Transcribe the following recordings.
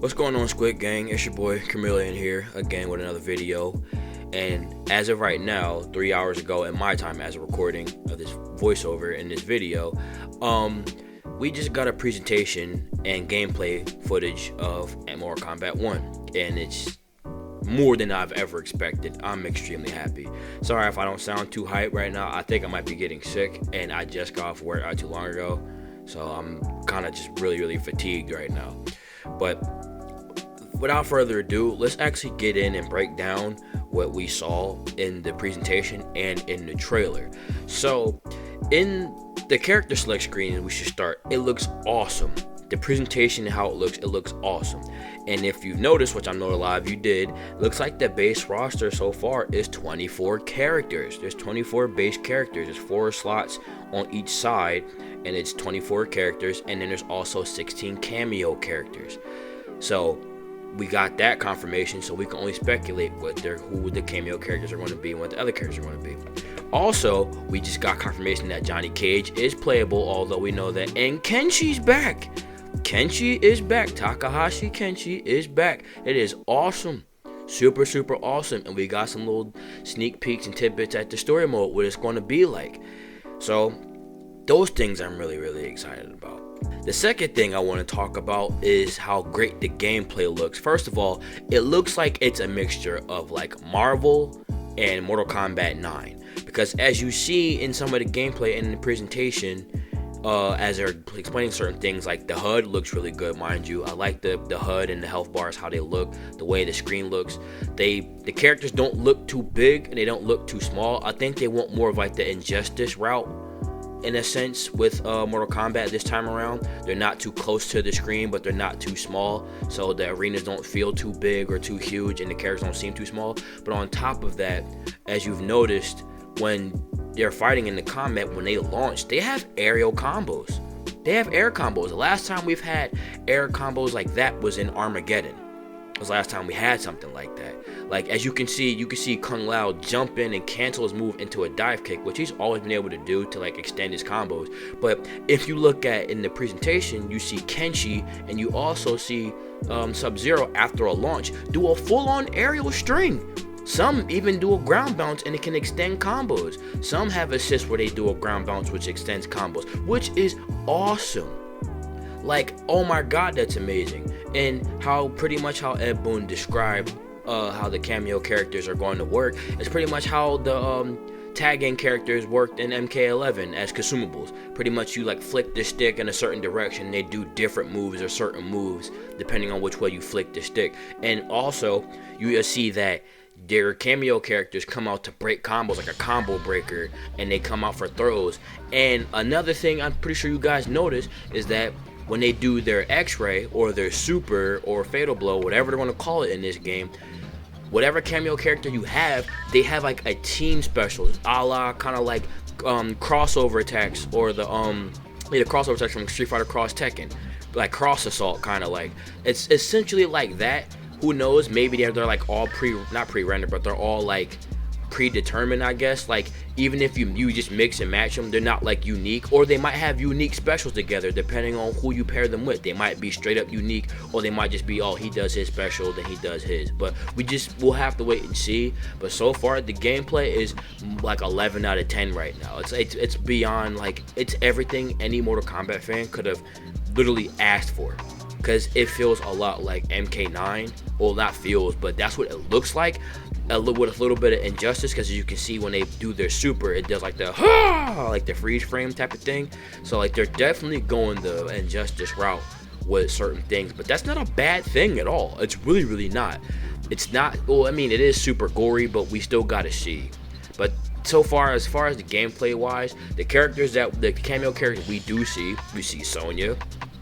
What's going on, Squid Gang? It's your boy KERMILLION here again with another video. And as of right now, 3 hours ago in my time as a recording of this voiceover in this video, we just got a presentation and gameplay footage of Mortal Kombat 1, and it's more than I've ever expected. I'm extremely happy. Sorry if I don't sound too hyped right now. I think I might be getting sick, and I just got off work not too long ago, so I'm kind of just really fatigued right now. But without further ado, let's actually get in and break down what we saw in the presentation and in the trailer. So in the character select screen, we should start. It looks awesome. The presentation and how it looks awesome. And if you've noticed, which I know a lot of you did, looks like the base roster so far is 24 characters. There's 24 base characters. There's 4 slots on each side, and it's 24 characters, and then there's also 16 cameo characters. So we got that confirmation, so we can only speculate who the cameo characters are going to be and what the other characters are going to be. Also, we just got confirmation that Johnny Cage is playable, although we know that, and Kenshi's back. Kenshi is back. Takahashi Kenshi is back. It is awesome. Super awesome. And we got some little sneak peeks and tidbits at the story mode, what it's going to be like. So those things I'm really excited about. The second thing I want to talk about is how great the gameplay looks. First of all, it looks like it's a mixture of like Marvel and Mortal Kombat 9. Because as you see in some of the gameplay and in the presentation, as they're explaining certain things, like the HUD looks really good, mind you. I like the HUD and the health bars, how they look, the way the screen looks. The characters don't look too big and they don't look too small. I think they want more of like the Injustice route in a sense with Mortal Kombat this time around. They're not too close to the screen, but they're not too small, so the arenas don't feel too big or too huge and the characters don't seem too small. But on top of that, as you've noticed, when they're fighting in the combat, when they launch, they have aerial combos. They have air combos. The last time we've had air combos like that was in Armageddon. It was the last time we had something like that. Like, as you can see Kung Lao jump in and cancel his move into a dive kick, which he's always been able to do to like extend his combos. But if you look at in the presentation, you see Kenshi and you also see Sub-Zero after a launch do a full-on aerial string. Some even do a ground bounce and it can extend combos. Some have assists where they do a ground bounce which extends combos, which is awesome. Like, oh my god, that's amazing. And pretty much how Ed Boon described how the cameo characters are going to work is pretty much how the tag-in characters worked in MK11 as consumables. Pretty much you like flick the stick in a certain direction, they do different moves or certain moves depending on which way you flick the stick. And also you see that their cameo characters come out to break combos, like a combo breaker, and they come out for throws. And another thing I'm pretty sure you guys noticed is that when they do their X-ray or their super or fatal blow, whatever they're going to call it in this game, whatever cameo character you have, they have like a team special, a la kind of like crossover attacks, or the crossover attacks from Street Fighter Cross Tekken, like cross assault, kind of like. It's essentially like that. Who knows, maybe they're like all not pre-rendered, but they're all like predetermined, I guess. Like, even if you just mix and match them, they're not like unique, or they might have unique specials together depending on who you pair them with. They might be straight up unique, or they might just be, oh, he does his special, then he does his. But we'll have to wait and see. But so far the gameplay is like 11 out of 10 right now. It's beyond, like, it's everything any Mortal Kombat fan could have literally asked for. Because it feels a lot like MK9. Well, not feels, but that's what it looks like. With a little bit of Injustice, because as you can see when they do their super, it does like the like the freeze frame type of thing. So like they're definitely going the Injustice route with certain things, but that's not a bad thing at all. It's really not. It's not. Well, I mean, it is super gory, but we still gotta see. But so far, as far as the gameplay wise, the cameo characters we see Sonya,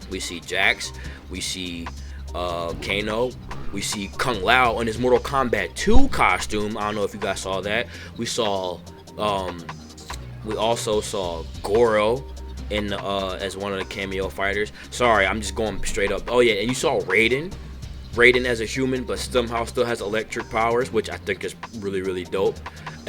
we see Jax, we see Kano, we see Kung Lao in his Mortal Kombat 2 costume. I don't know if you guys saw that. We also saw Goro as one of the cameo fighters. Sorry, I'm just going straight up. Oh yeah, and you saw Raiden as a human, but somehow still has electric powers, which I think is really dope.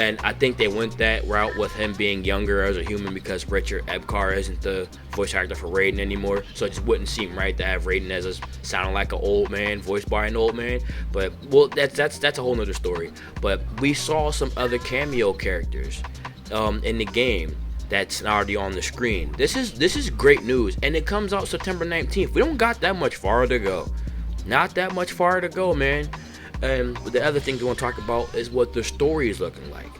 And I think they went that route with him being younger as a human because Richard Epcar isn't the voice actor for Raiden anymore. So it just wouldn't seem right to have Raiden as sounding like an old man, voiced by an old man. But well, that's a whole nother story. But we saw some other cameo characters in the game that's already on the screen. This is great news, and it comes out September 19th. We don't got that much far to go. Not that much far to go, man. And the other thing we want to talk about is what the story is looking like.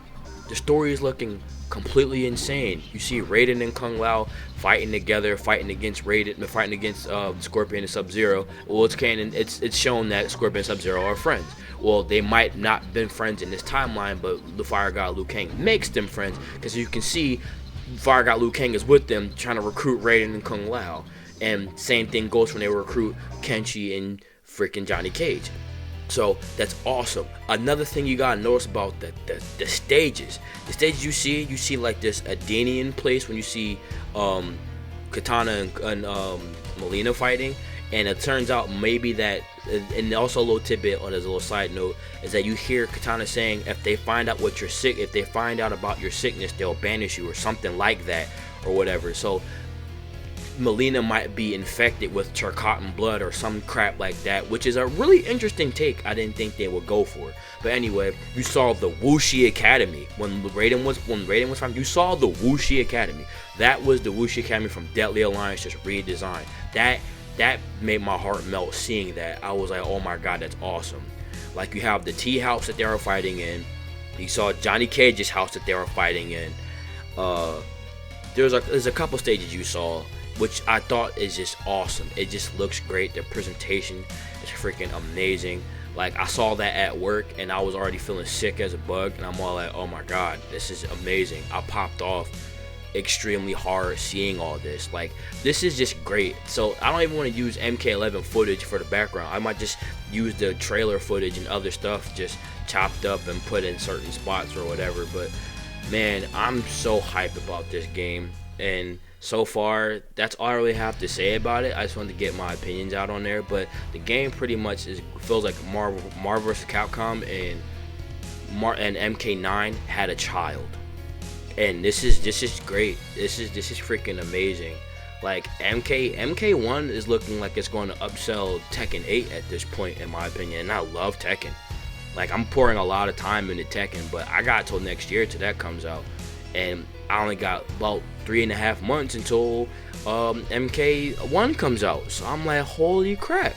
The story is looking completely insane. You see Raiden and Kung Lao fighting together, fighting against Scorpion and Sub-Zero. Well, it's canon. It's shown that Scorpion and Sub-Zero are friends. Well, they might not have been friends in this timeline, but the Fire God Liu Kang makes them friends because you can see Fire God Liu Kang is with them trying to recruit Raiden and Kung Lao. And same thing goes when they recruit Kenshi and freaking Johnny Cage. So that's awesome. Another thing you gotta notice about the stages. The stages you see like this Adenian place when you see Katana and Melina fighting, and it turns out maybe that, and also a little tidbit on as a little side note is that you hear Katana saying if they find out what you're sick, if they find out about your sickness, they'll banish you or something like that or whatever. So Melina might be infected with Charcatan blood or some crap like that, which is a really interesting take. I didn't think they would go for. But anyway, you saw the Wuxi Academy when Raiden was found. You saw the Wuxi Academy. That was the Wuxi Academy from Deadly Alliance, just redesigned. That made my heart melt seeing that. I was like, oh my god, that's awesome. Like you have the tea house that they were fighting in. You saw Johnny Cage's house that they were fighting in. There's a couple stages you saw, which I thought is just awesome. It just looks great. The presentation is freaking amazing. Like I saw that at work and I was already feeling sick as a bug, and I'm all like, oh my god, this is amazing. I popped off extremely hard seeing all this. Like this is just great. So I don't even want to use MK11 footage for the background. I might just use the trailer footage and other stuff just chopped up and put in certain spots or whatever. But man, I'm so hyped about this game, and so far that's all I really have to say about it. I just wanted to get my opinions out on there, but the game pretty much feels like Marvel vs. Capcom and MK9 had a child, and this is great. This is freaking amazing. Like MK1 is looking like it's going to upsell Tekken 8 at this point, in my opinion, and I love Tekken. Like I'm pouring a lot of time into Tekken, but I got till next year till that comes out, and I only got about 3.5 months until MK1 comes out. So I'm like, holy crap.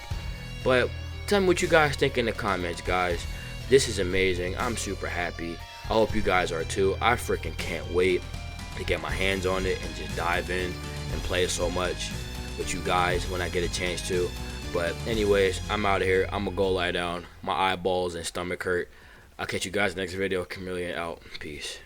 But tell me what you guys think in the comments, guys. This is amazing. I'm super happy. I hope you guys are too. I freaking can't wait to get my hands on it and just dive in and play it so much with you guys when I get a chance to. But anyways, I'm out of here. I'm gonna go lie down. My eyeballs and stomach hurt. I'll catch you guys next video. KERMILLION out. Peace.